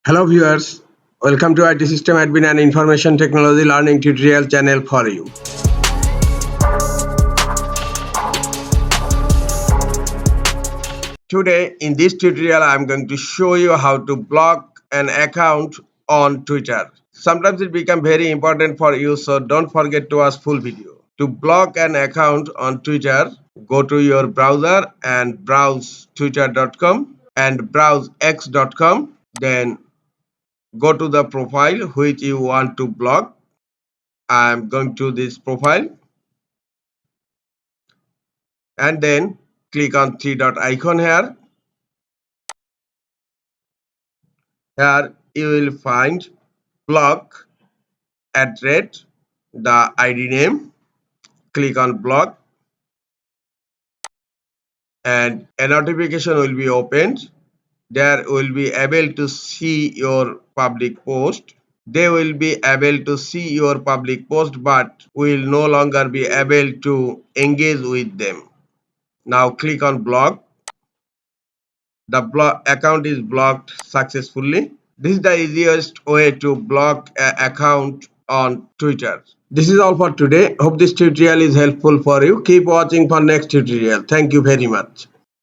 Hello viewers, welcome to IT System Admin and Information Technology Learning Tutorial channel for you. Today in this tutorial I am going to show you how to block an account on Twitter. Sometimes it becomes very important for you, so don't forget to watch full video. To block an account on Twitter, go to your browser and browse twitter.com and browse x.com, then go to the profile which you want to block. I'm going to this profile and then click on three dot icon here. Here you will find block @ the ID name. Click on block and a notification will be opened. There will be able to see your public post. They will be able to see your public post, but will no longer be able to engage with them. Now click on block. The account is blocked successfully. This is the easiest way to block an account on Twitter. This is all for today. Hope this tutorial is helpful for you. Keep watching for next tutorial. Thank you very much.